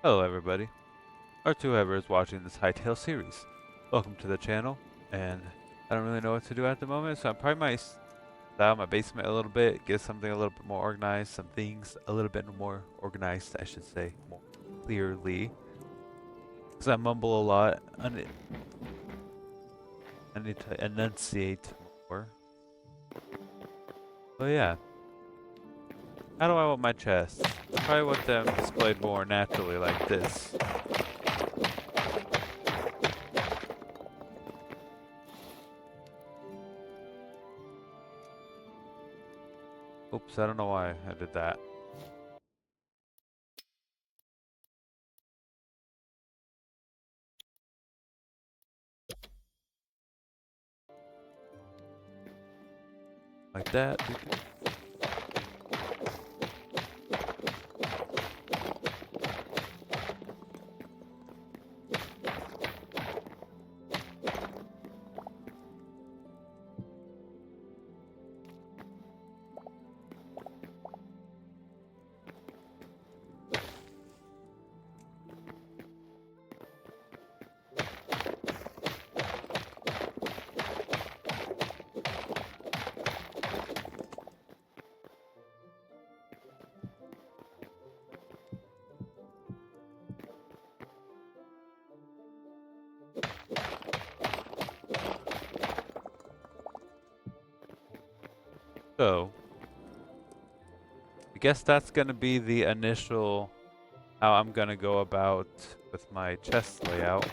Hello everybody, or to whoever is watching this Hytale series. Welcome to the channel, and I don't really know what to do at the moment, so I probably might style my basement a little bit, get something a little bit more organized, some things a little bit more organized, I should say, more clearly. Because I mumble a lot, I need to enunciate more. But yeah, how do I want my chests? I probably want them displayed more naturally like this. Oops, I don't know why I did that. Like that. So, I guess that's gonna be the initial how I'm gonna go about with my chest layout.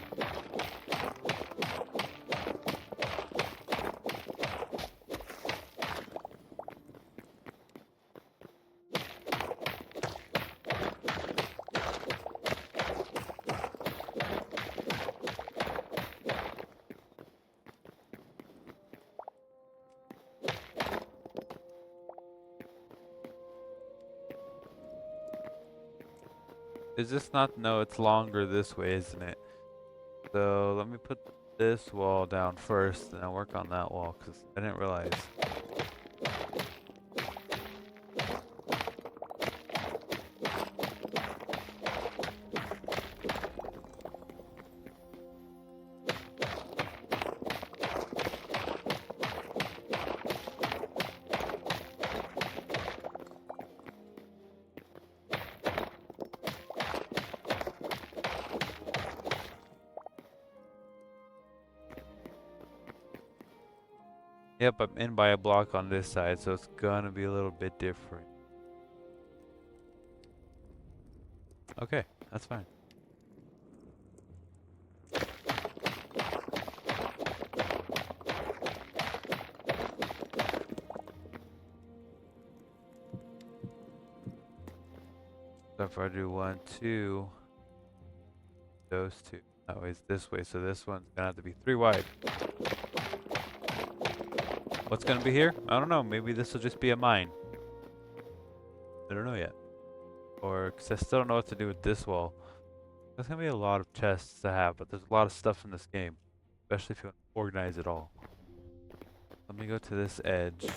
Is this not? No, it's longer this way, isn't it? So let me put this wall down first and I'll work on that wall because I didn't realize. Yep, I'm in by a block on this side, so it's gonna be a little bit different. Okay, that's fine. So if I do 1, 2, those two. That way it's this way, so this one's gonna have to be 3 wide. What's gonna be here? I don't know, maybe this will just be a mine. I don't know yet. Or, because I still don't know what to do with this wall. There's gonna be a lot of chests to have, but there's a lot of stuff in this game. Especially if you want to organize it all. Let me go to this edge.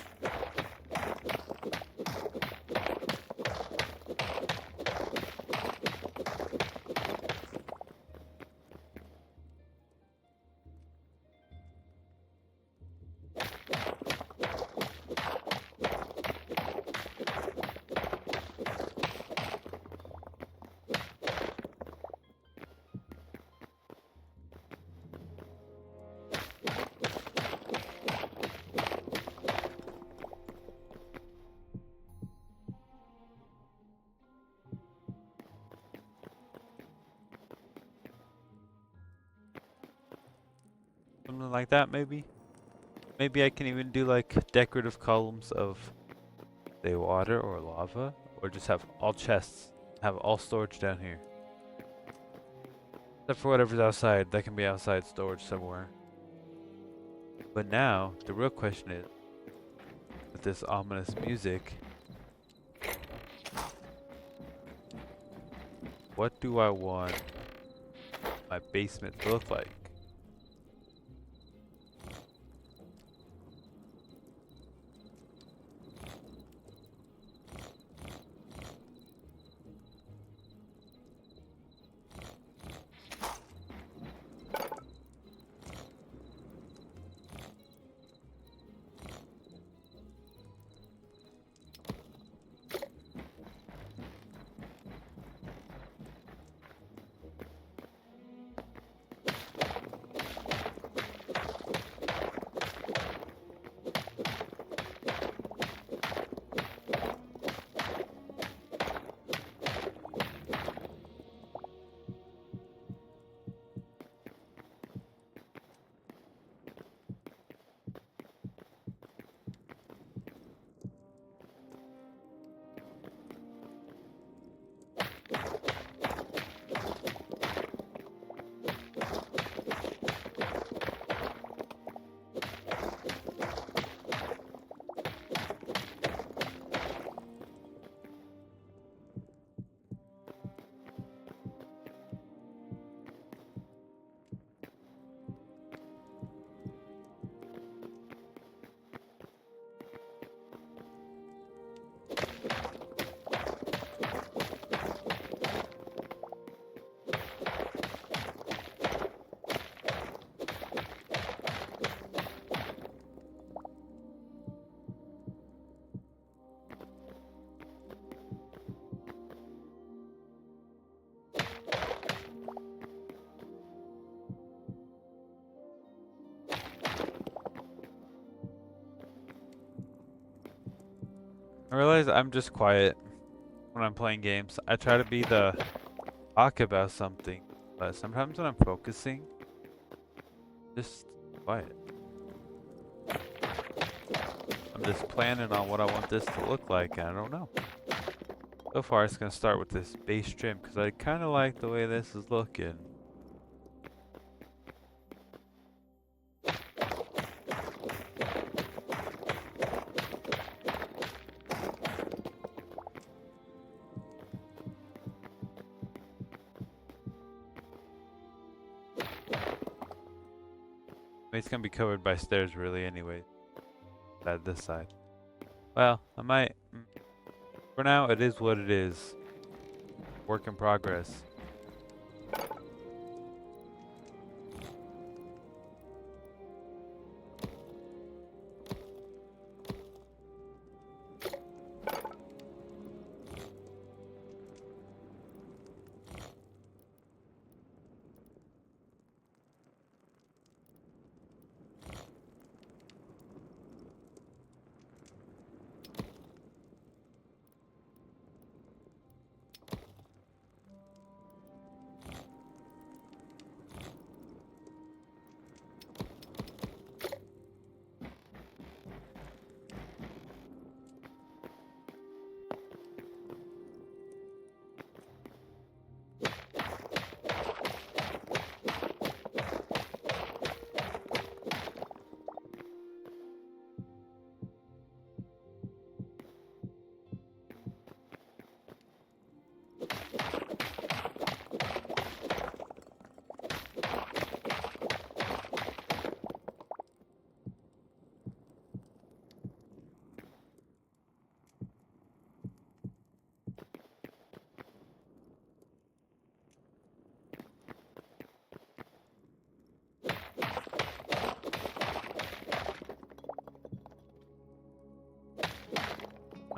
Something like that, maybe? Maybe I can even do like decorative columns of, say, water or lava. Or just have all chests. Have all storage down here. Except for whatever's outside. That can be outside storage somewhere. But now, the real question is, with this ominous music, what do I want my basement to look like? I realize I'm just quiet when I'm playing games. I try to be the talk about something, but sometimes when I'm focusing, just quiet. I'm just planning on what I want this to look like, and I don't know. So far, it's gonna start with this base trim because I kind of like the way this is looking. It's gonna be covered by stairs, really, anyway. This side. Well, I might. For now, it is what it is. Work in progress.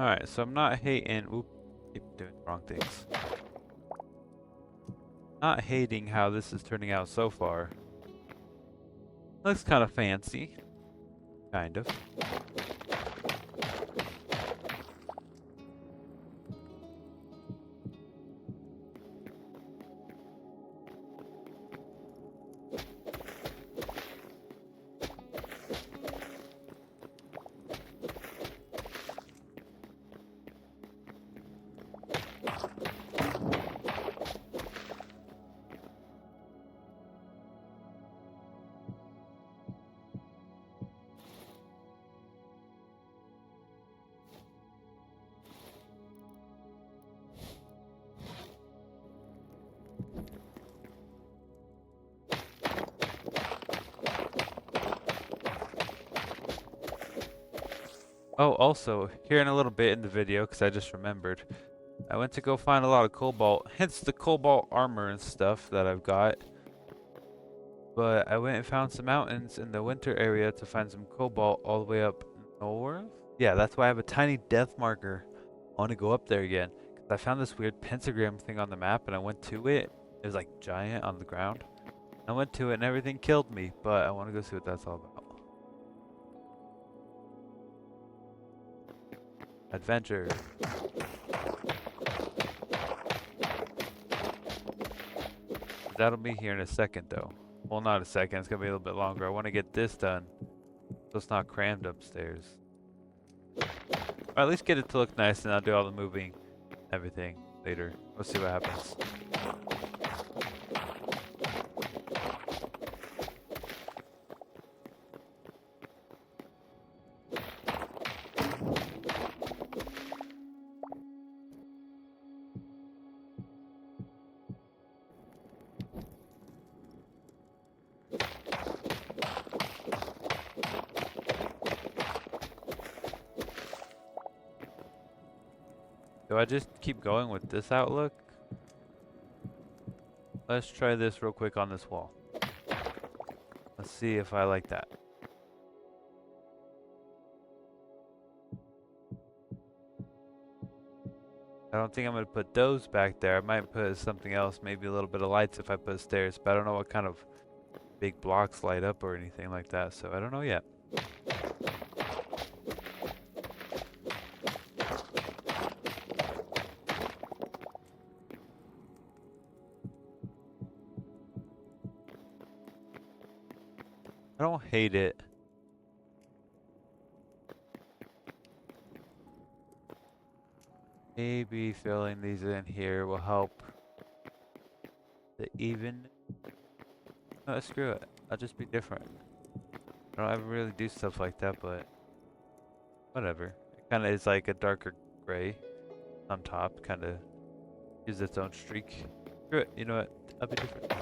Alright, so I'm not hating. Oop, keep doing the wrong things. Not hating how this is turning out so far. Looks kind of fancy. Kind of. Oh, also, here in a little bit in the video, because I just remembered, I went to go find a lot of cobalt, hence the cobalt armor and stuff that I've got. But I went and found some mountains in the winter area to find some cobalt all the way up north. Yeah, that's why I have a tiny death marker. I want to go up there again. Cause I found this weird pentagram thing on the map and I went to it. It was like giant on the ground. I went to it and everything killed me, but I want to go see what that's all about. Adventure. That'll be here in a second though. Well, not a second, it's gonna be a little bit longer. I want to get this done so it's not crammed upstairs. Or at least get it to look nice and I'll do all the moving, everything later. Let's see what happens. Do I just keep going with this outlook? Let's try this real quick on this wall. Let's see if I like that. I don't think I'm going to put those back there. I might put something else, maybe a little bit of lights if I put stairs, but I don't know what kind of big blocks light up or anything like that, so I don't know yet. I don't hate it. Maybe filling these in here will help the even. No, screw it. I'll just be different. I don't ever really do stuff like that, but whatever. It kind of is like a darker gray on top, kind of gives its own streak. Screw it. You know what? I'll be different.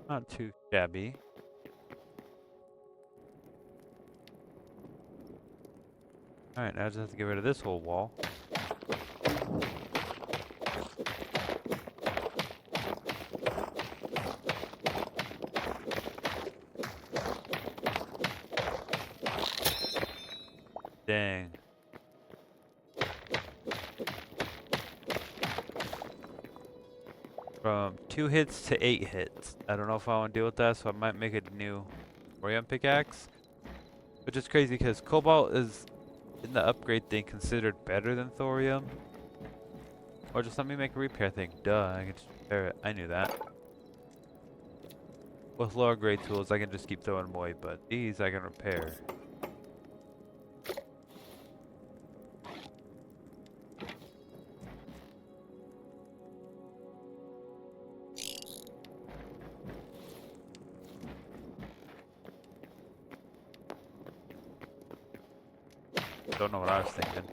Not too shabby. Alright, now I just have to get rid of this whole wall. Dang. From 2 hits to 8 hits. I don't know if I want to deal with that, so I might make a new thorium pickaxe. Which is crazy because cobalt is, in the upgrade thing, considered better than thorium. Or just let me make a repair thing. Duh, I can just repair it. I knew that. With lower grade tools, I can just keep throwing them away, but these I can repair. Don't know what I was thinking.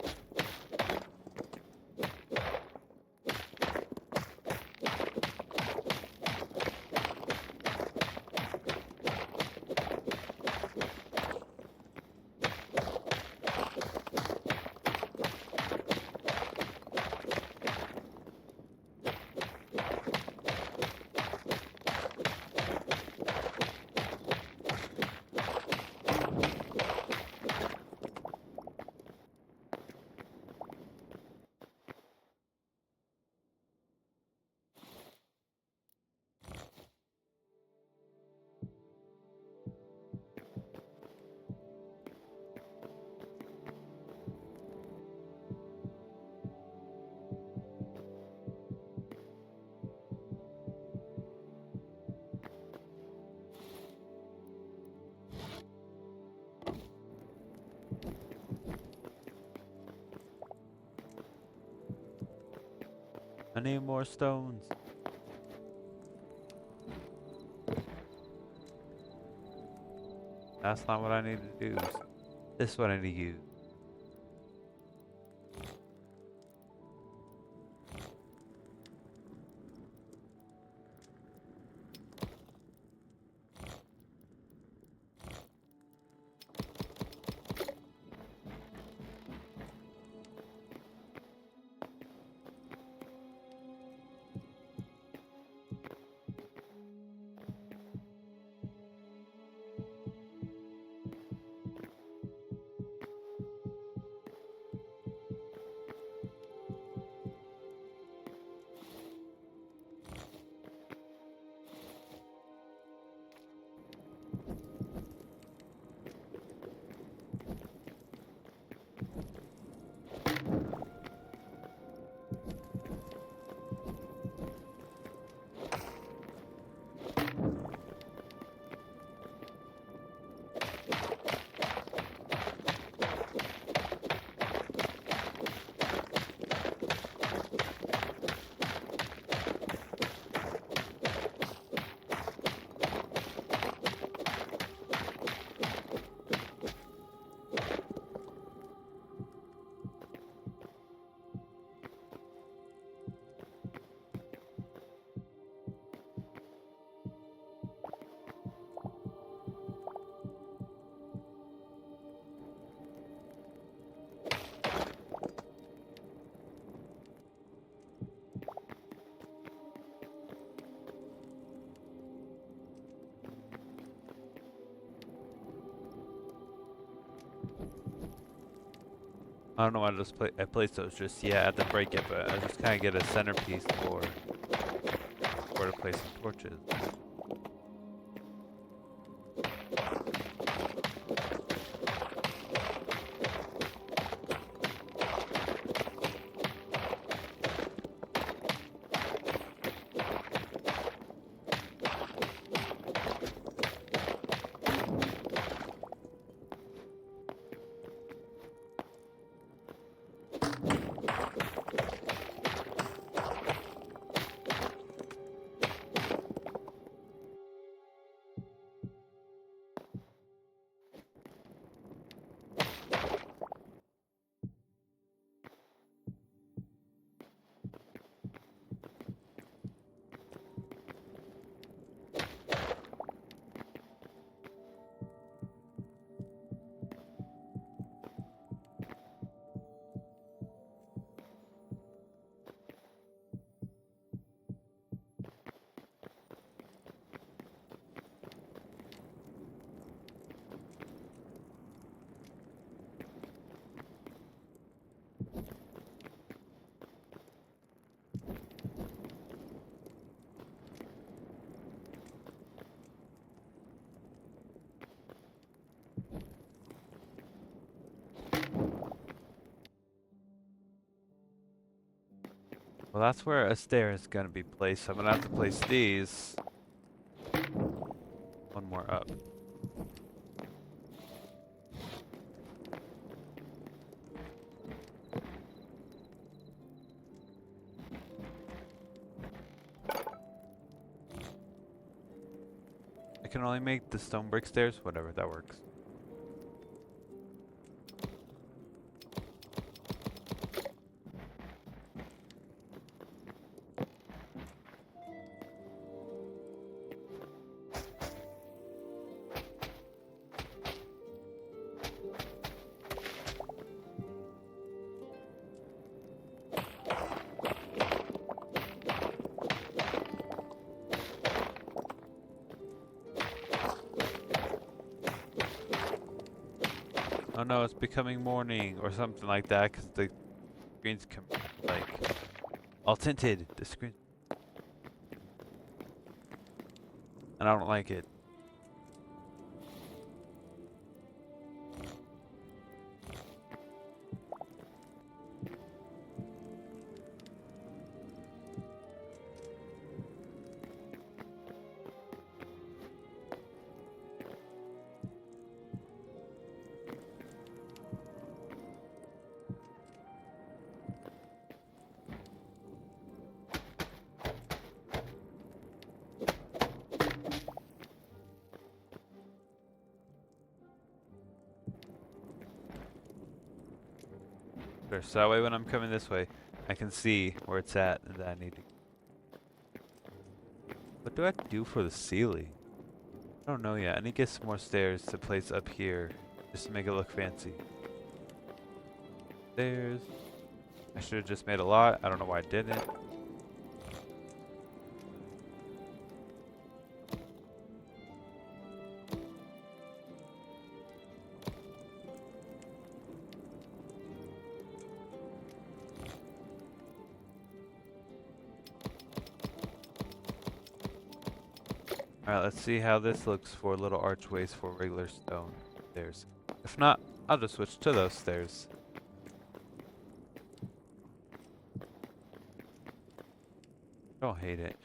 I need more stones. That's not what I need to do. This is what I need to use. I don't know why I placed those just yet at the break it, but I just kind of get a centerpiece for where to place some torches. Well, that's where a stair is going to be placed. So I'm going to have to place these one more up. I can only make the stone brick stairs, whatever, that works. Oh no, it's becoming morning or something like that because the screen's like all tinted. The screen, and I don't like it. Sure, so that way when I'm coming this way, I can see where it's at and that I need to. What do I have to do for the ceiling? I don't know yet. I need to get some more stairs to place up here just to make it look fancy. Stairs. I should have just made a lot. I don't know why I didn't. Alright, let's see how this looks for little archways for regular stone stairs. If not, I'll just switch to those stairs. Don't hate it.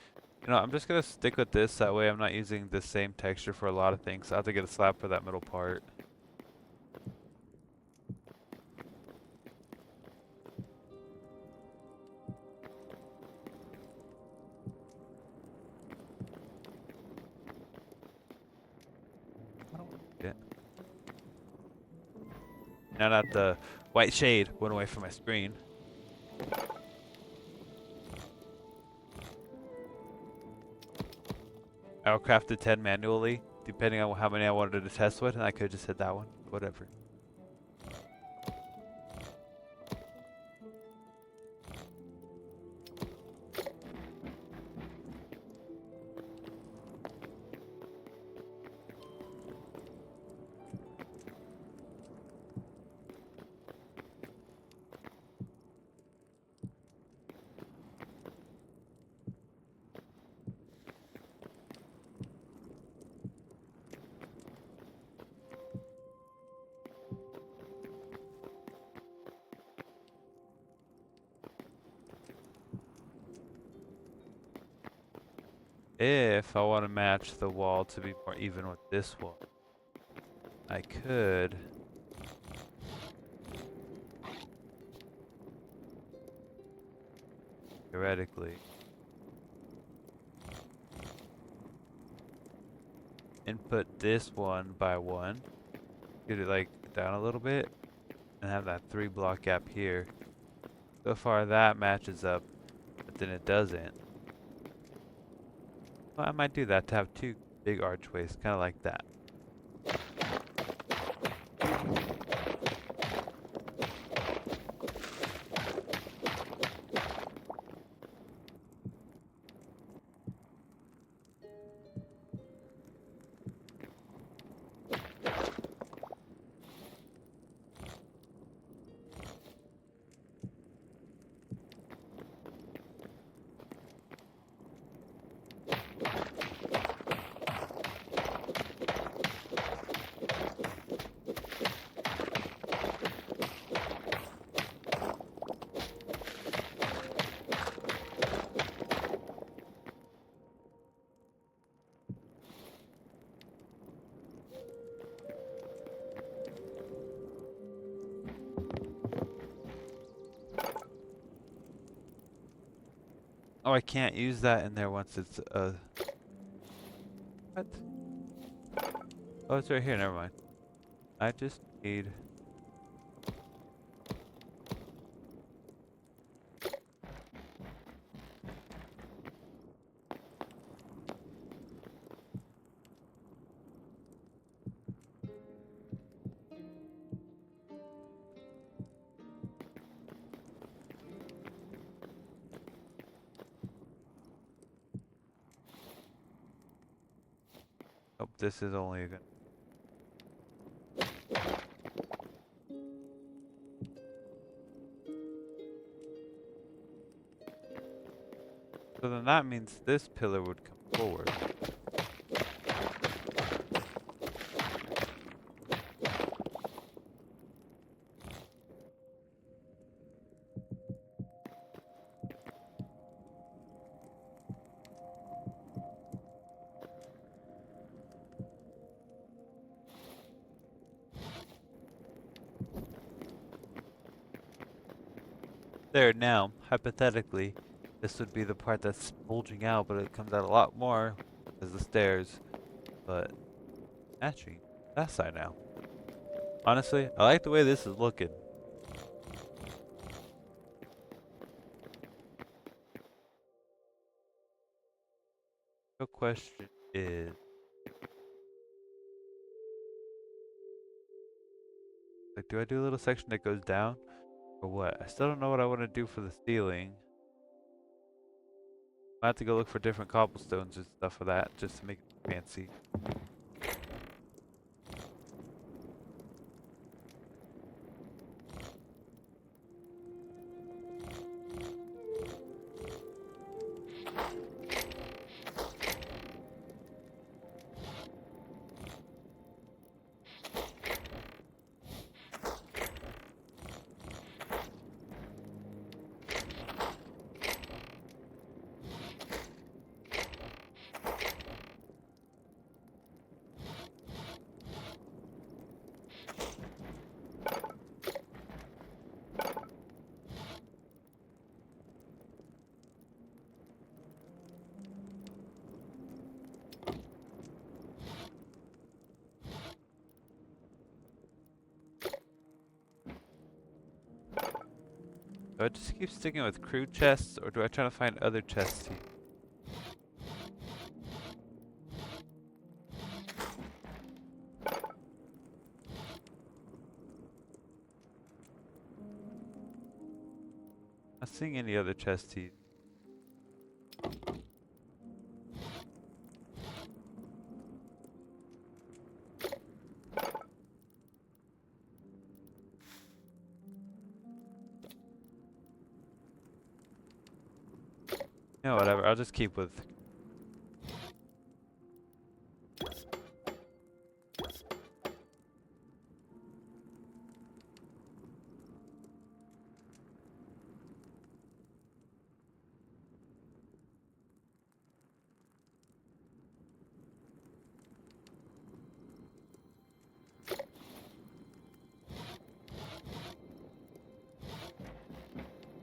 You know, I'm just gonna stick with this, that way I'm not using the same texture for a lot of things. I have to get a slab for that middle part. I don't like it. Now that the white shade went away from my screen. I'll craft the 10 manually, depending on how many I wanted to test with, and I could just hit that one. Whatever. If I want to match the wall to be more even with this wall, I could theoretically input this one by one, get it like down a little bit, and have that 3 block gap here. So far that matches up, but then it doesn't. Well, I might do that to have 2 big archways, kind of like that. Oh, I can't use that in there once it's what? Oh, it's right here, never mind. I just need... Oh, this is only gonna... So then that means this pillar would come forward. There, now, hypothetically, this would be the part that's bulging out, but it comes out a lot more as the stairs. But matching that side now. Honestly, I like the way this is looking. The question is, like, do I do a little section that goes down, or what? I still don't know what I want to do for the ceiling. I have to go look for different cobblestones and stuff for that, just to make it fancy. Do I just keep sticking with crew chests, or do I try to find other chests here? Not seeing any other chests here. You know, whatever, I'll just keep with...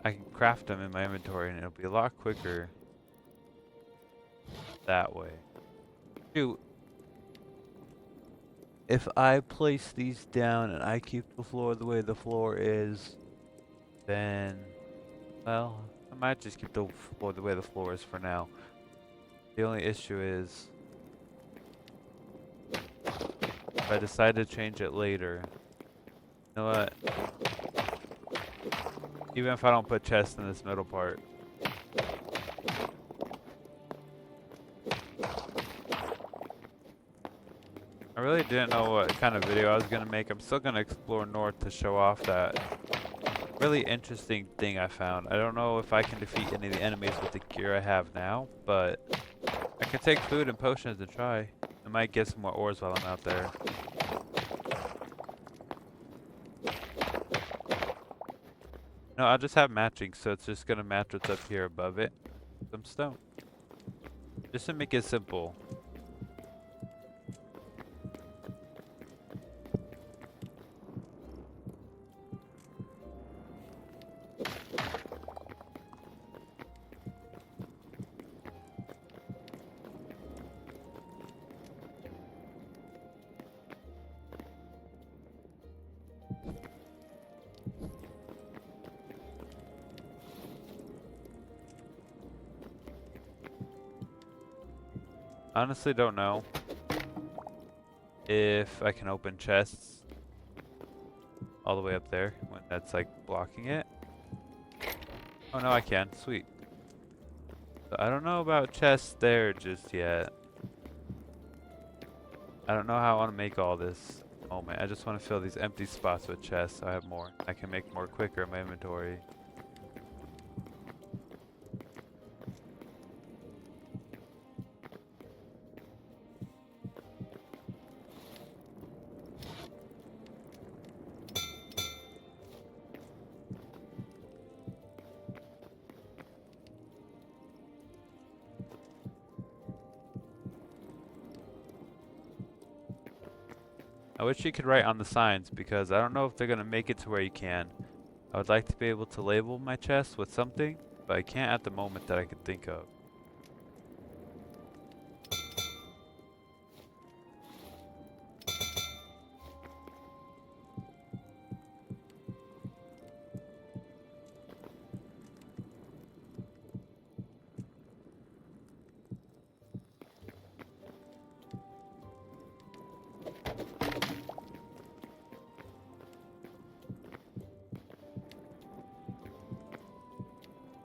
I can craft them in my inventory and it'll be a lot quicker that way. Shoot. If I place these down and I keep the floor the way the floor is, then, well, I might just keep the floor the way the floor is for now. The only issue is, if I decide to change it later, you know what? Even if I don't put chests in this middle part, I really didn't know what kind of video I was going to make. I'm still going to explore north to show off that really interesting thing I found. I don't know if I can defeat any of the enemies with the gear I have now, but I can take food and potions and try. I might get some more ores while I'm out there. No, I'll just have matching, so it's just going to match what's up here above it. Some stone. Just to make it simple. Honestly don't know if I can open chests all the way up there when that's like blocking it. Oh no, I can. Sweet. So I don't know about chests there just yet. I don't know how I want to make all this moment. I just want to fill these empty spots with chests so I have more. I can make more quicker in my inventory. I wish you could write on the signs because I don't know if they're going to make it to where you can. I would like to be able to label my chest with something, but I can't at the moment that I can think of.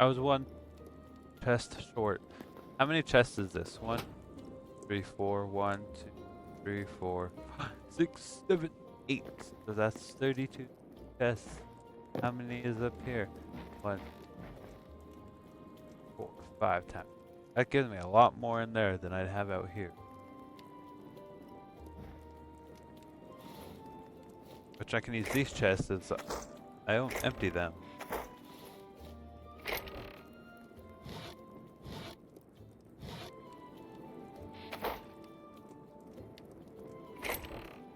I was one chest short. How many chests is this? 1, 3, 4, 1, 2, 3, 4, 5, 6, 7, 8. So that's 32 chests. How many is up here? 1, 4, 5 times. That gives me a lot more in there than I'd have out here. Which I can use these chests as I don't empty them.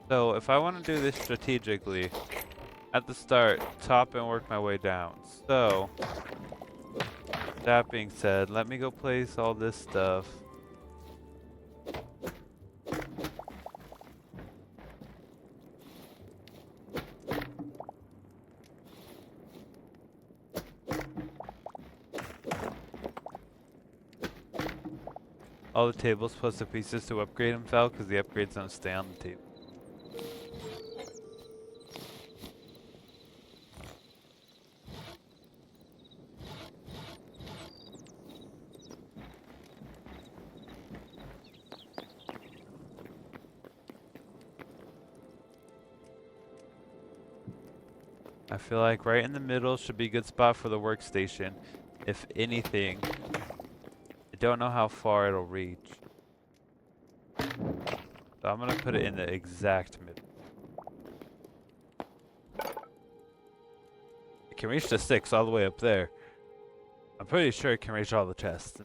So if I want to do this strategically, at the start, top and work my way down. So, that being said, let me go place all this stuff. All the tables plus the pieces to upgrade them fell because the upgrades don't stay on the table. I feel like right in the middle should be a good spot for the workstation. If anything, I don't know how far it'll reach. So I'm gonna put it in the exact middle. It can reach the 6 all the way up there. I'm pretty sure it can reach all the chests.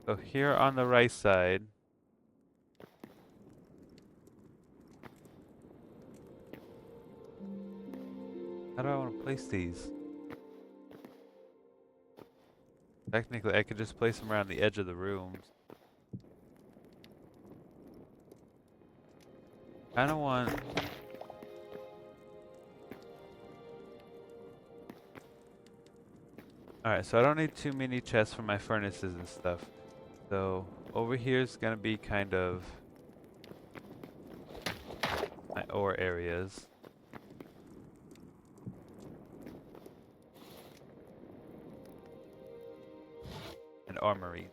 So here on the right side, how do I want to place these? Technically, I could just place them around the edge of the rooms. Kind of want... Alright, so I don't need too many chests for my furnaces and stuff. So, over here is going to be kind of my ore areas. And armory.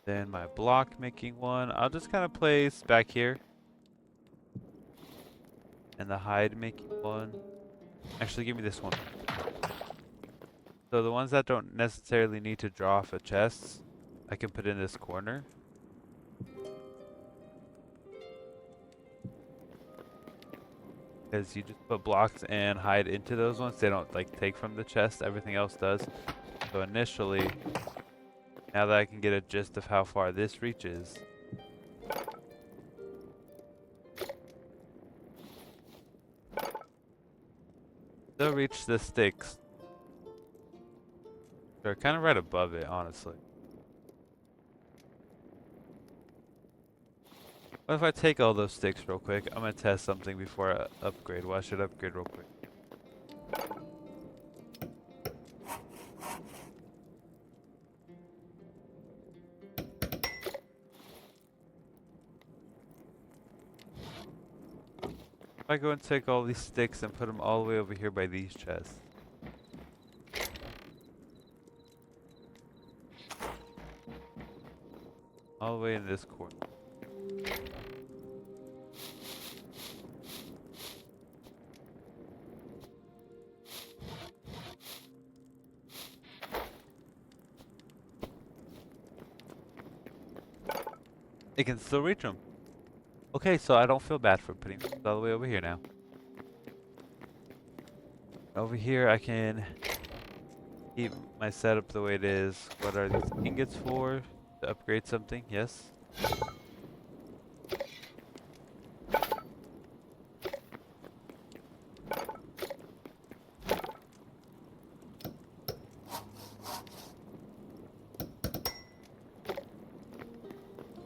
Then my block making one, I'll just kind of place back here. And the hide making one. Actually, give me this one. So the ones that don't necessarily need to draw off a chest, I can put in this corner. Because you just put blocks and hide into those ones, they don't like take from the chest, everything else does. So initially, now that I can get a gist of how far this reaches, they'll reach the sticks. They're kind of right above it, honestly. What if I take all those sticks real quick? I'm gonna test something before I upgrade. Well, I should upgrade real quick. If I go and take all these sticks and put them all the way over here by these chests. All the way in this corner. It can still reach them. Okay, so I don't feel bad for putting this all the way over here now. Over here I can keep my setup the way it is. What are these ingots for? To upgrade something? Yes.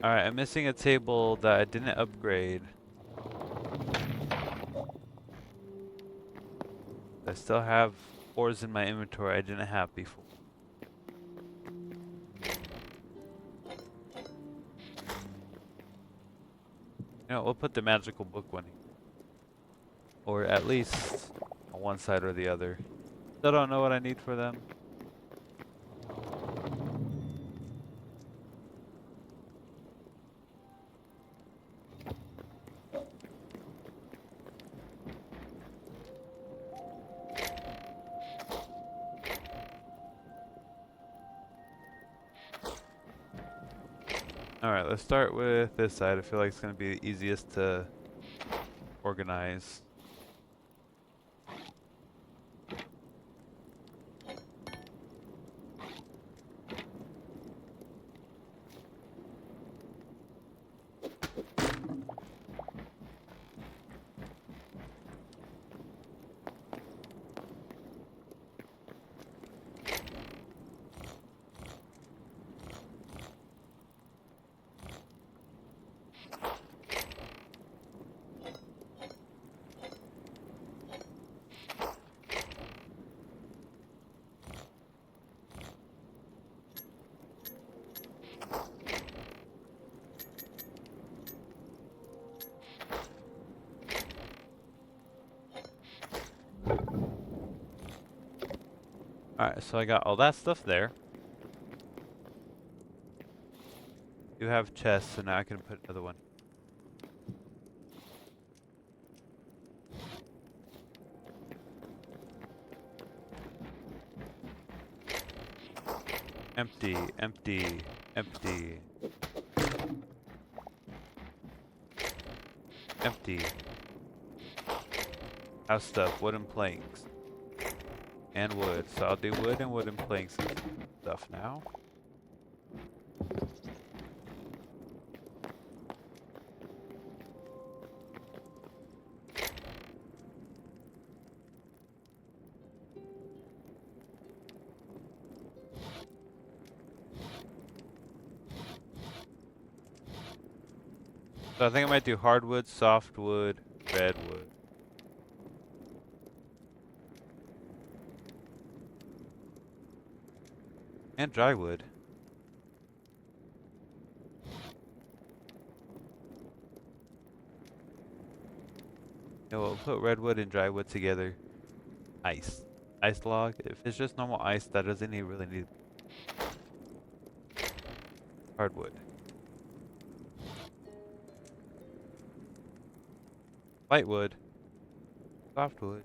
Alright, I'm missing a table that I didn't upgrade. I still have ores in my inventory I didn't have before. You know, we'll put the magical book one. Or at least on one side or the other. Still don't know what I need for them. Alright, let's start with this side. I feel like it's going to be the easiest to organize. Alright, so I got all that stuff there. You have chests, so now I can put another one. Empty, empty, empty. Empty. House stuff, wooden planks. And wood. So I'll do wood and wooden planks and stuff now. So I think I might do hardwood, softwood, redwood. And drywood. Yeah, we'll put redwood and drywood together. Ice. Ice log. If it's just normal ice, that doesn't even really need hardwood. Lightwood. Softwood.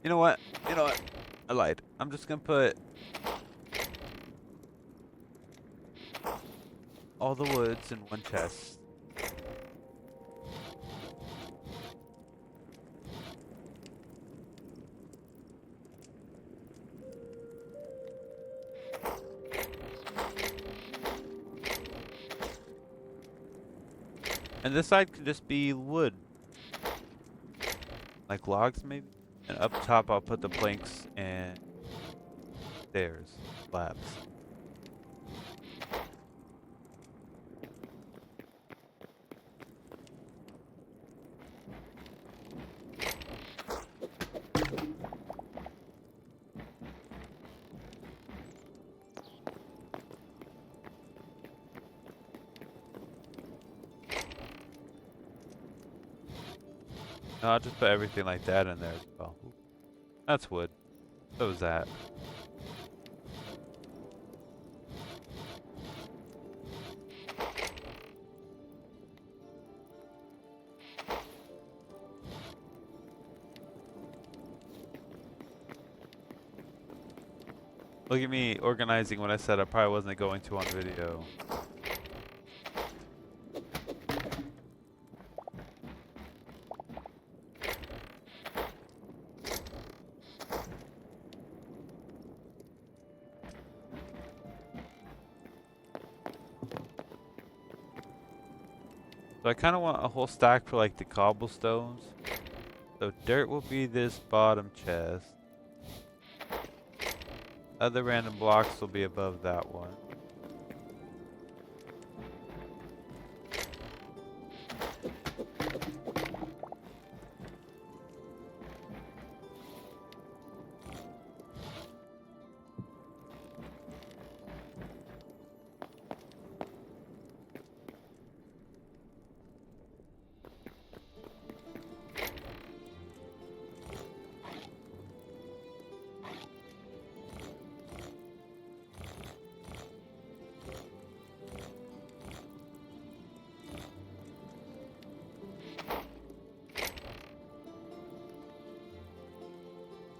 You know what? You know what? I lied. I'm just gonna put all the woods in one chest. And this side could just be wood. Like logs maybe? And up top I'll put the planks and stairs, slabs. No, I'll just put everything like that in there as well. That's wood. So is that. Look at me organizing when I said I probably wasn't going to on video. So I kind of want a whole stack for like the cobblestones. So dirt will be this bottom chest. Other random blocks will be above that one.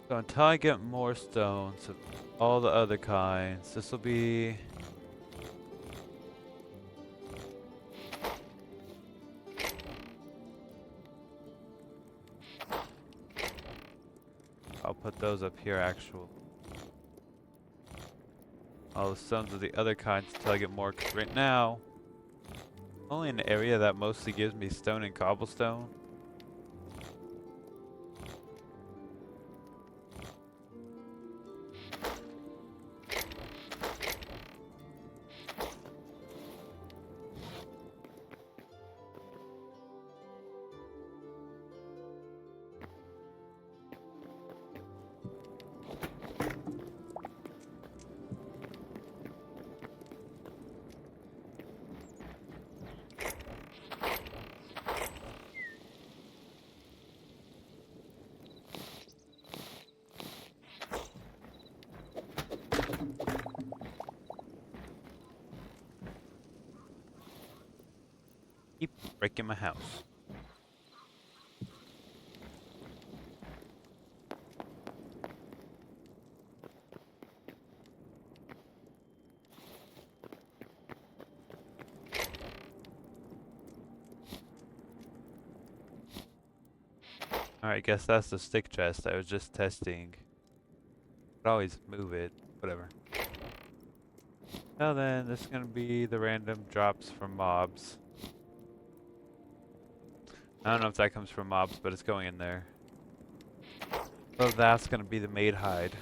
So until I get more stones of all the other kinds, this will be... I'll put those up here actually. All the stones of the other kinds until I get more, because right now, only an area that mostly gives me stone and cobblestone. Breaking my house. Alright, guess that's the stick chest I was just testing. Could always move it. Whatever. Well then, this is gonna be the random drops from mobs. I don't know if that comes from mobs, but it's going in there. So that's gonna be the made hide.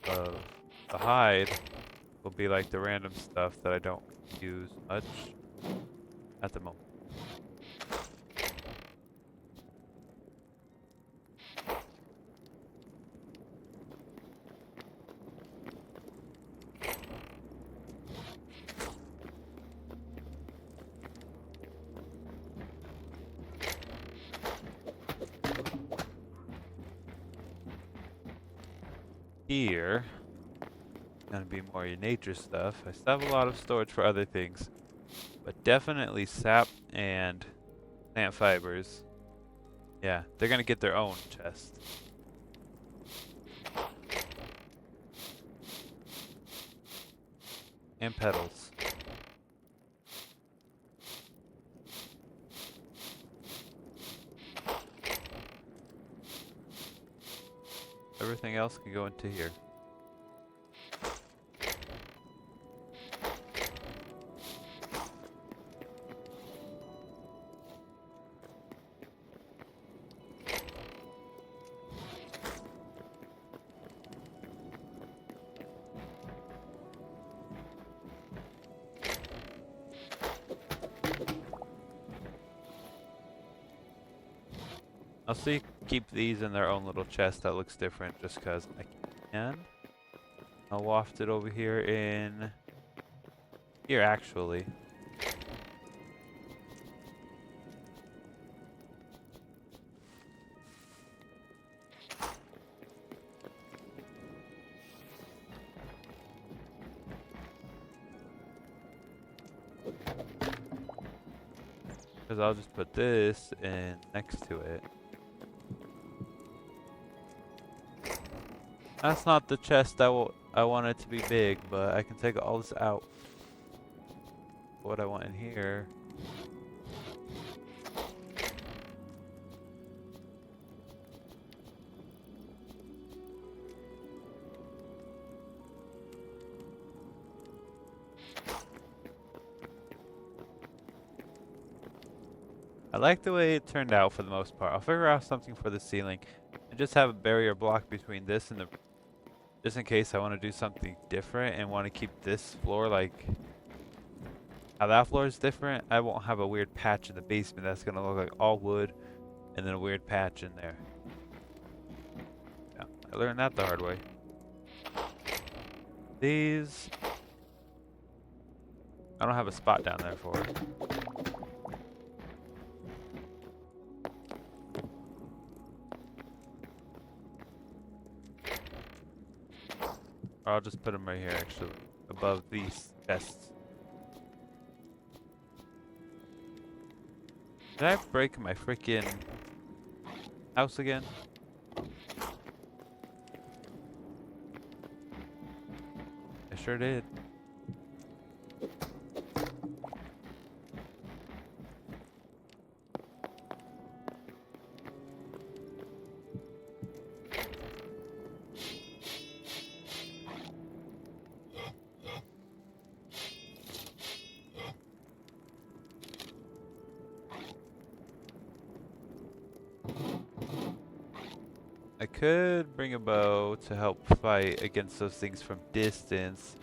The hide will be like the random stuff that I don't use much at the moment. Here, gonna be more nature stuff. I still have a lot of storage for other things, but definitely sap and plant fibers. Yeah, they're gonna get their own chest. And petals. Everything else can go into here. I'll see, keep these in their own little chest that looks different just because I can. I'll waft it over here in here actually. Because I'll just put this in next to it. That's not the chest I want it to be big, but I can take all this out. What I want in here. I like the way it turned out for the most part. I'll figure out something for the ceiling and just have a barrier block between this and the, just in case I want to do something different and want to keep this floor like how that floor is different. I won't have a weird patch in the basement that's gonna look like all wood and then a weird patch in there. Yeah, I learned that the hard way. These, I don't have a spot down there for it. Or I'll just put them right here, actually, above these chests. Did I break my freaking house again? I sure did. I could bring a bow to help fight against those things from distance.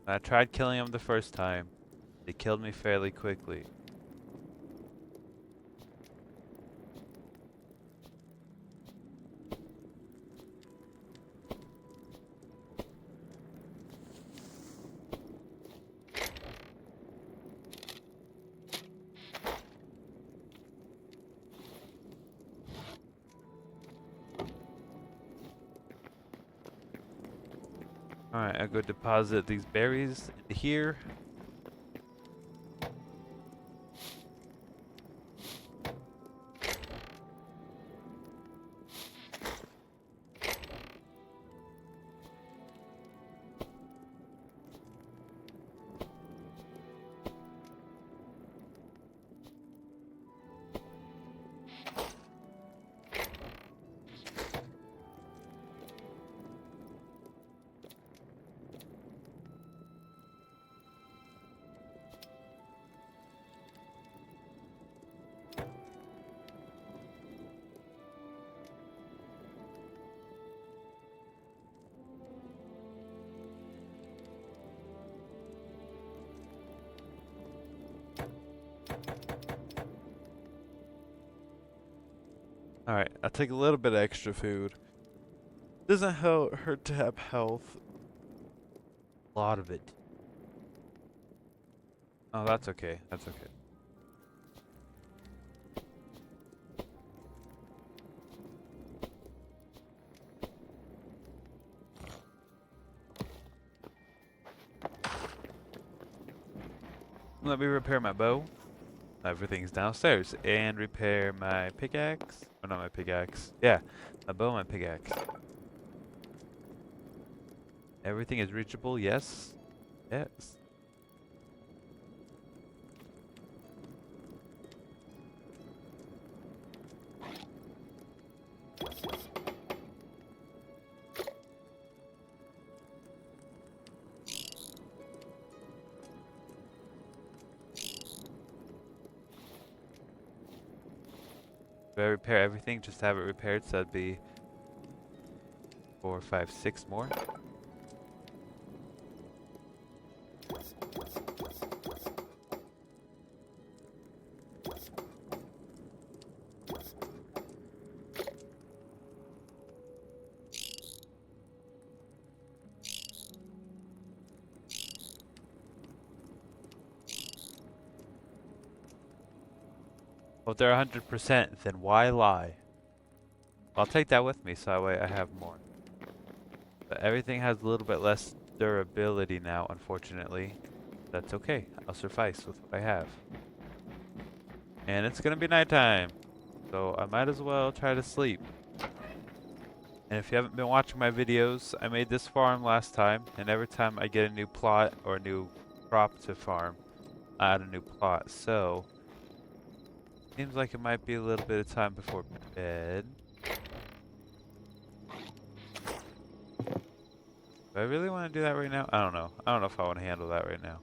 I tried killing them the first time. They killed me fairly quickly. Alright, I'll go deposit these berries into here. Alright, I'll take a little bit of extra food. Doesn't hurt to have health. A lot of it. Oh, that's okay. That's okay. Let me repair my bow. Everything's downstairs. And repair my pickaxe. Oh, not my pickaxe. Yeah, my bow and my pickaxe. Everything is reachable, yes. Yes. Do I repair everything? Just have it repaired, so that'd be 4, 5, 6 more. Well, if they're 100%, then why lie? I'll take that with me, so that way I have more. But everything has a little bit less durability now, unfortunately. That's okay. I'll suffice with what I have. And it's gonna be nighttime, so I might as well try to sleep. And if you haven't been watching my videos, I made this farm last time, and every time I get a new plot or a new crop to farm, I add a new plot. So, seems like it might be a little bit of time before bed. Do I really want to do that right now? I don't know. I don't know if I want to handle that right now.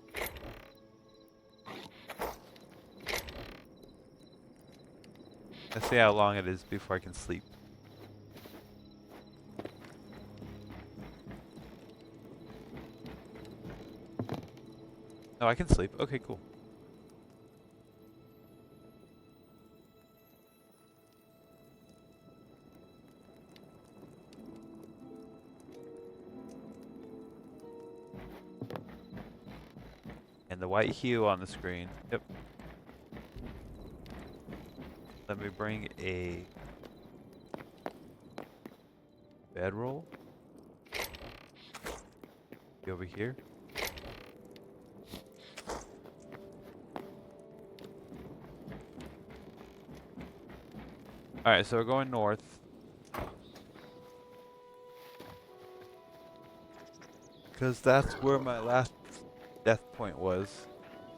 Let's see how long it is before I can sleep. Oh, I can sleep. Okay, cool. And the white hue on the screen. Yep. Let me bring a bedroll. Be over here. Alright, so we're going north. Because that's where my last death point was.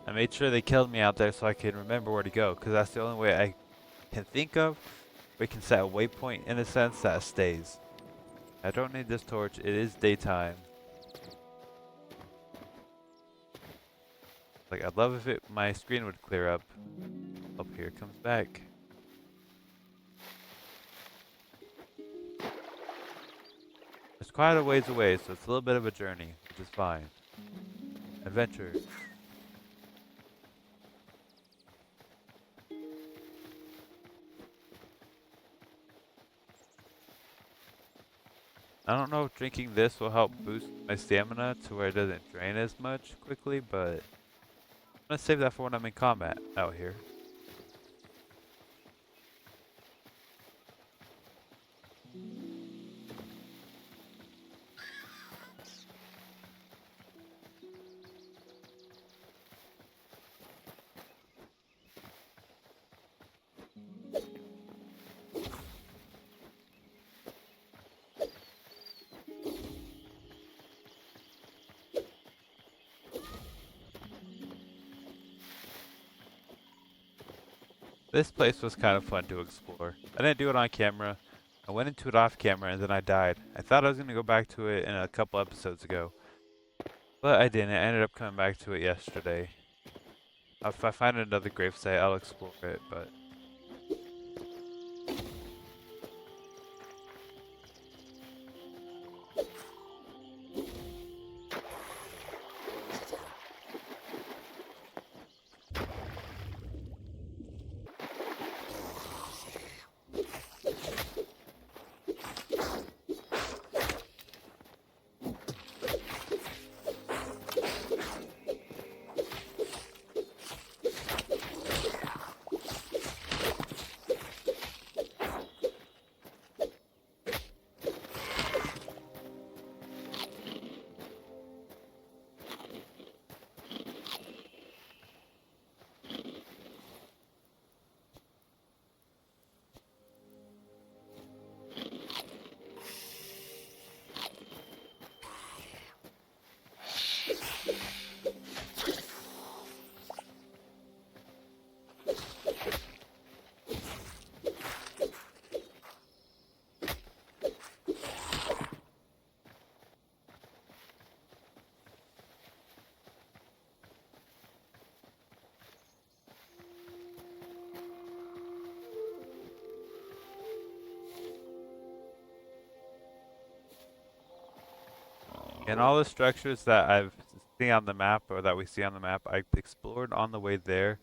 I made sure they killed me out there so I can remember where to go. Because that's the only way I can think of. We can set a waypoint in a sense that stays. I don't need this torch. It is daytime. Like, I'd love if my screen would clear up. Oh, here it comes back. It's quite a ways away, so it's a little bit of a journey, which is fine. Adventure. I don't know if drinking this will help boost my stamina to where it doesn't drain as much quickly, but I'm gonna save that for when I'm in combat out here. This place was kind of fun to explore. I didn't do it on camera. I went into it off camera and then I died. I thought I was going to go back to it in a couple episodes ago, but I didn't. I ended up coming back to it yesterday. If I find another gravesite, I'll explore it, but and all the structures that I've seen on the map or that we see on the map, I explored on the way there.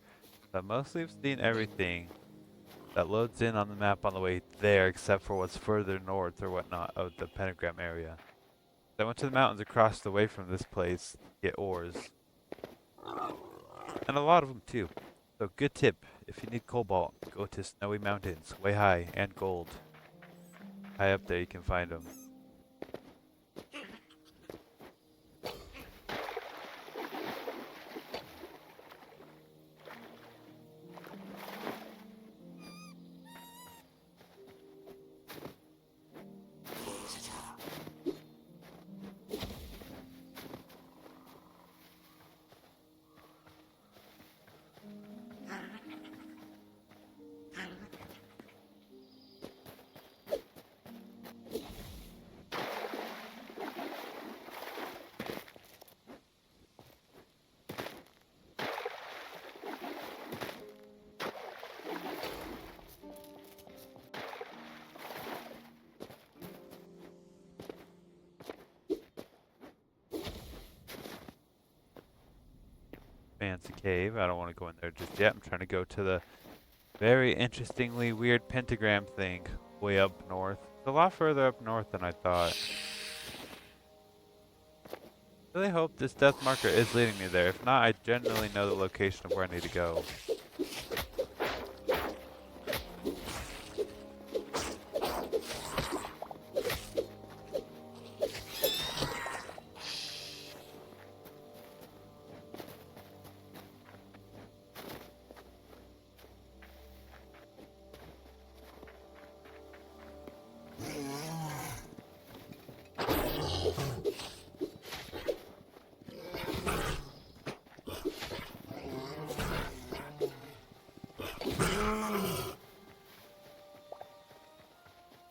But mostly I've seen everything that loads in on the map on the way there, except for what's further north or whatnot of the Pentagram area. So I went to the mountains across the way from this place to get ores, and a lot of them too. So good tip, if you need cobalt, go to snowy mountains, way high, and gold. High up there you can find them. Fancy cave. I don't want to go in there just yet. I'm trying to go to the very interestingly weird pentagram thing way up north. It's a lot further up north than I thought. Really hope this death marker is leading me there. If not, I generally know the location of where I need to go.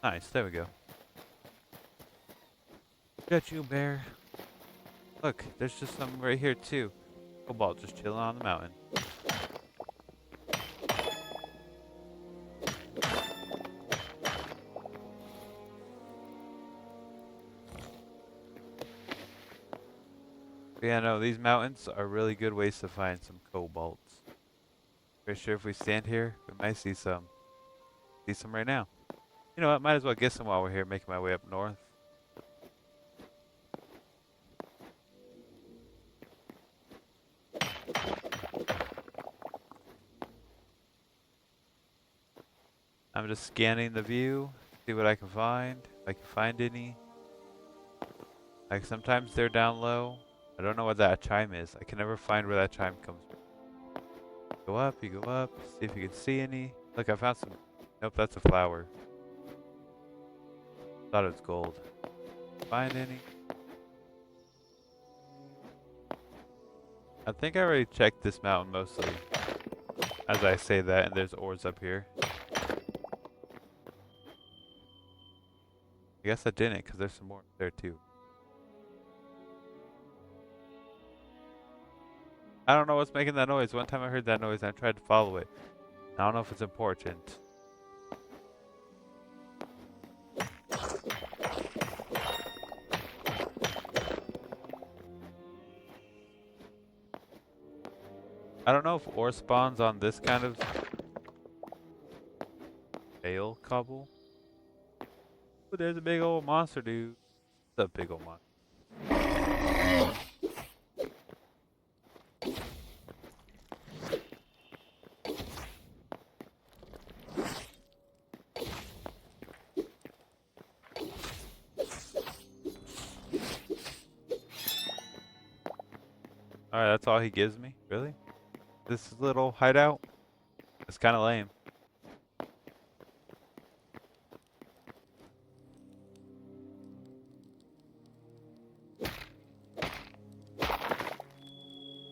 Nice, there we go. Got you, bear. Look, there's just some right here too. Cobalt just chilling on the mountain. But yeah, no, these mountains are really good ways to find some cobalt. Pretty sure if we stand here, we might see some. See some right now. You know what, might as well get some while we're here, making my way up north. I'm just scanning the view, see what I can find, if I can find any. Like sometimes they're down low. I don't know what that chime is. I can never find where that chime comes from. You go up, see if you can see any. Look, I found some. Nope, that's a flower. Thought it was gold. Find any? I think I already checked this mountain mostly. as I say that, and there's ores up here. I guess I didn't, because there's some more up there too. I don't know what's making that noise. One time I heard that noise and I tried to follow it. I don't know if it's important. I don't know if ore spawns on this kind of shale cobble. But there's a big old monster, dude. What's up, big old monster? Alright, that's all he gives me? Really? This little hideout? It's kind of lame.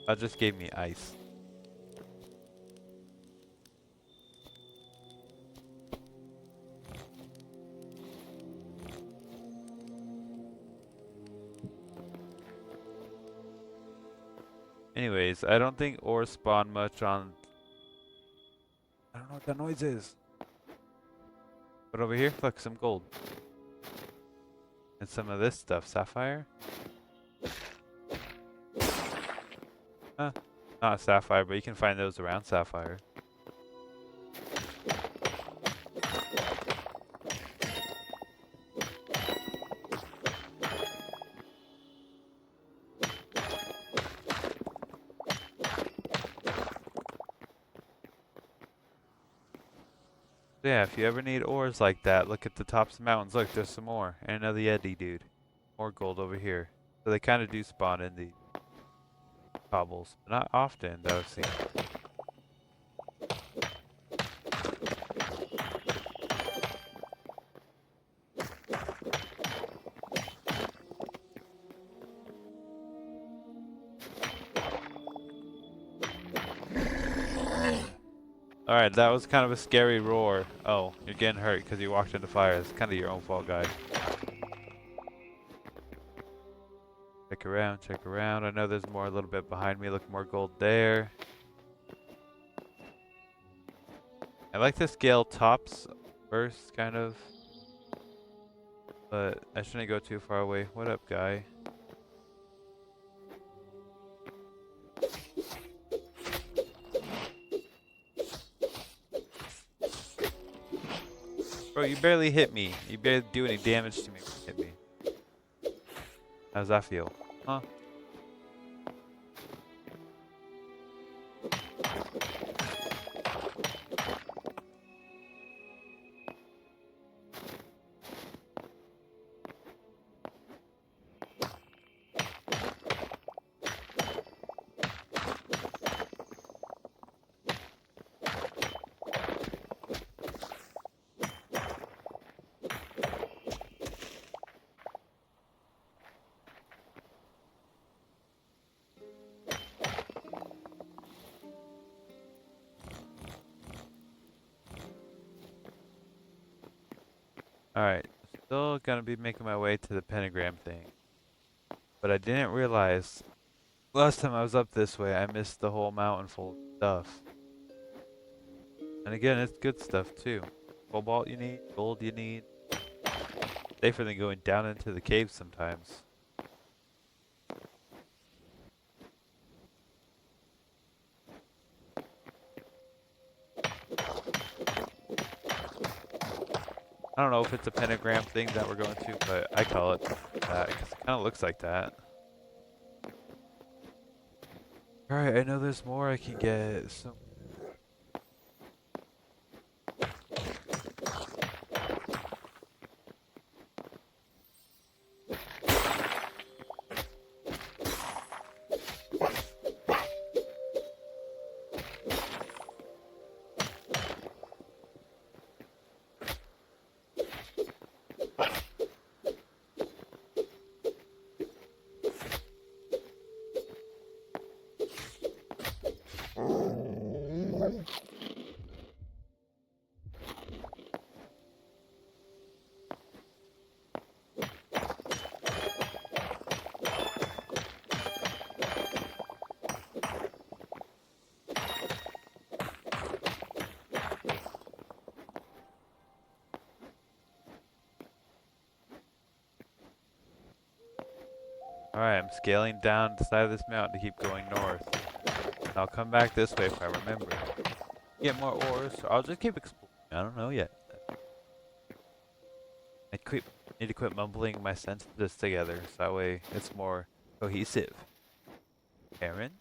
That just gave me ice. Anyways, I don't think ores spawn much on... I don't know what that noise is. But over here, look, some gold. And some of this stuff, sapphire? Huh, not sapphire, but you can find those around sapphire. Yeah, if you ever need ores like that, look at the tops of the mountains. Look, there's some more. And another Yeti, dude. More gold over here. So they kind of do spawn in the cobbles. But not often, that I've seen. Alright, that was kind of a scary roar. Oh, you're getting hurt because you walked into fire. It's kind of your own fault, guy. Check around, check around. I know there's more a little bit behind me. Look, more gold there. I like to scale tops first, kind of. But I shouldn't go too far away. What up, guy? Bro, you barely hit me. You barely do any damage to me when you hit me. How does that feel? Huh? Alright, still gonna be making my way to the pentagram thing. But I didn't realize last time I was up this way I missed the whole mountain full of stuff. And again, it's good stuff too. Cobalt you need, gold you need. Safer than going down into the cave sometimes. I don't know if it's a pentagram thing that we're going to, but I call it that because it kind of looks like that. Alright, I know there's more I can get. So Alright, I'm scaling down the side of this mountain to keep going north. And I'll come back this way if I remember. Get more ores, or I'll just keep exploring. I don't know yet. Need to quit mumbling my sentences together, so that way it's more cohesive. Aaron?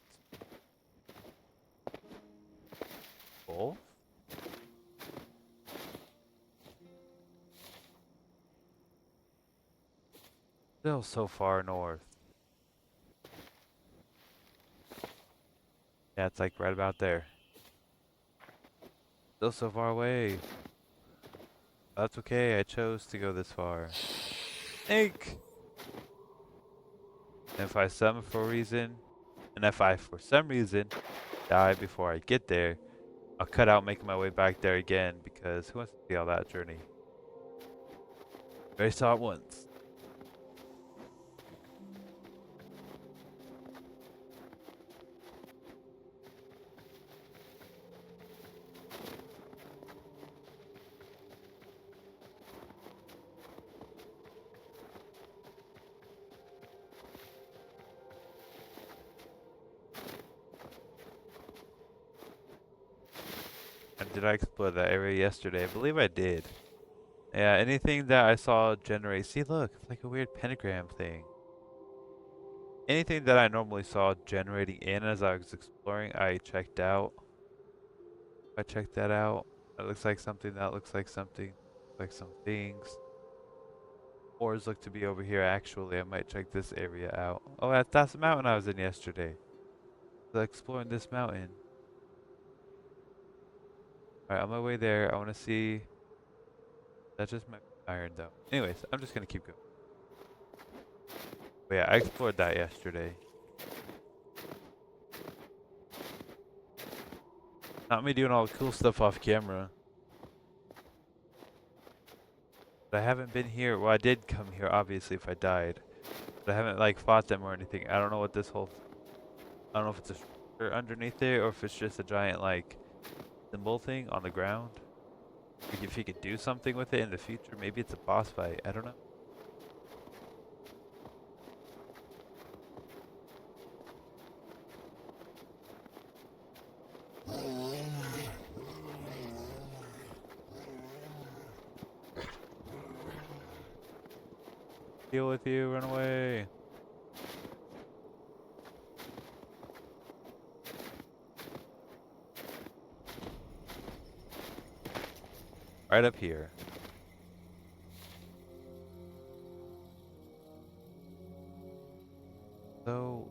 Wolf? Still so far north. Yeah, it's like right about there. Still so far away. That's okay, I chose to go this far. Snake! And if I summon for a reason, and if I for some reason die before I get there, I'll cut out making my way back there again because who wants to see all that journey? I already saw it once. And did I explore that area yesterday? I believe I did. Yeah, anything that I saw generate. See, look, it's like a weird pentagram thing. Anything that I normally saw generating in as I was exploring, I checked out. I checked that out. That looks like something, that looks like something, like some things. Ores look to be over here actually. I might check this area out. Oh, that's the mountain I was in yesterday. So exploring this mountain. Alright, on my way there, I want to see. That just might be iron though. Anyways, I'm just gonna keep going. But yeah, I explored that yesterday. Not me doing all the cool stuff off camera. But I haven't been here. Well, I did come here obviously if I died. But I haven't like fought them or anything. I don't know what this whole. I don't know if it's a structure underneath it or if it's just a giant like symbol thing on the ground. Like if you could do something with it in the future, maybe it's a boss fight. I don't know. Deal with you, run away. Right up here. So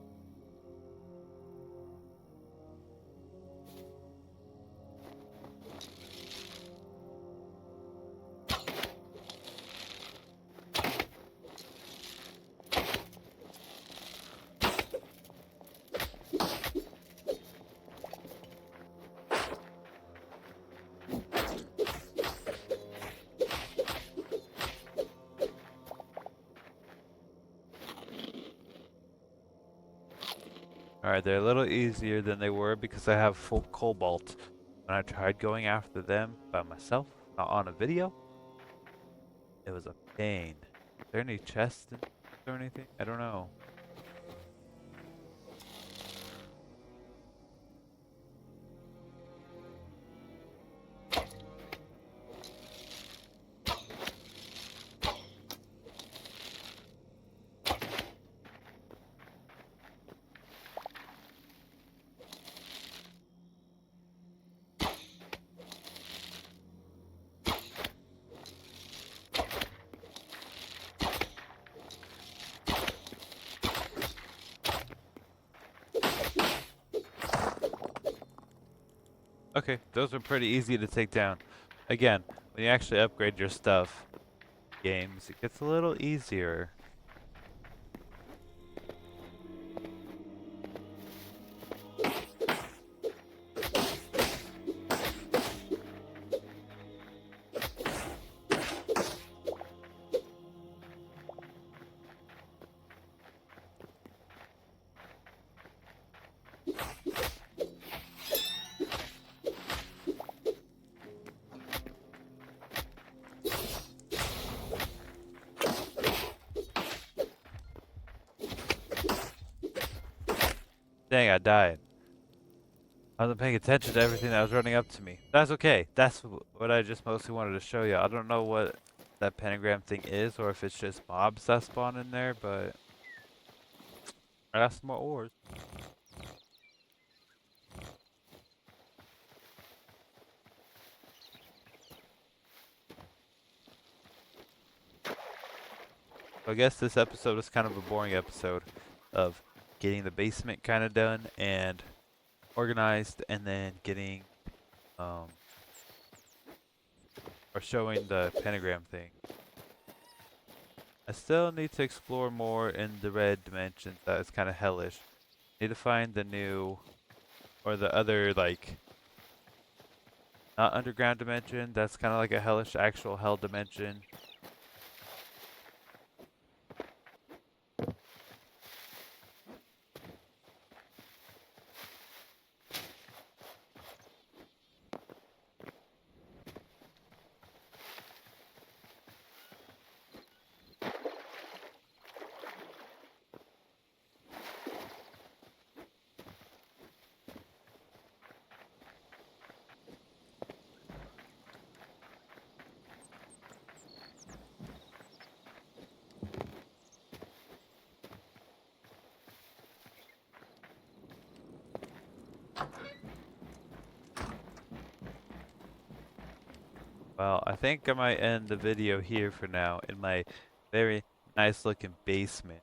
alright, they're a little easier than they were because I have full cobalt. When I tried going after them by myself, not on a video, it was a pain. Is there any chests or anything? I don't know. Okay, those are pretty easy to take down. Again, when you actually upgrade your stuff, games, it gets a little easier. Dang, I died. I wasn't paying attention to everything that was running up to me. That's okay. That's what I just mostly wanted to show you. I don't know what that pentagram thing is, or if it's just mobs that spawn in there, but I got some more ores. So I guess this episode is kind of a boring episode of getting the basement kind of done and organized, and then getting um or showing the pentagram thing. I still need to explore more in the red dimensions. That is kind of hellish. Need to find the new or the other, like, not underground dimension. That's kind of like a hellish actual hell dimension. Well, I think I might end the video here for now in my very nice looking basement.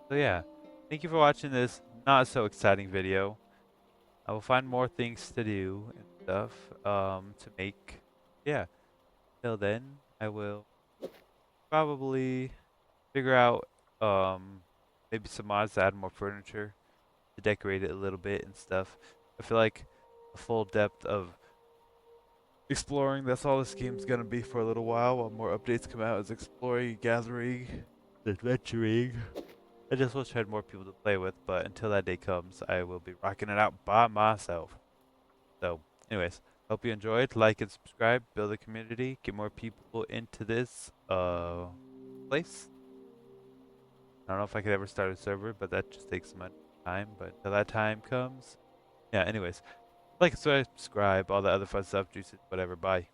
So yeah, thank you for watching this not so exciting video. I will find more things to do and stuff to make. Yeah, till then, I will probably figure out maybe some mods to add more furniture to decorate it a little bit and stuff. I feel like a full depth of exploring, that's all this game's gonna be for a little while more updates come out, is exploring, gathering, adventuring. I just wish I had more people to play with, but until that day comes, I will be rocking it out by myself. So, anyways, hope you enjoyed. Like and subscribe, build a community, get more people into this place. I don't know if I could ever start a server, but that just takes some time. But until that time comes, yeah. Anyways, like, subscribe, all the other fun stuff, juices, whatever. Bye.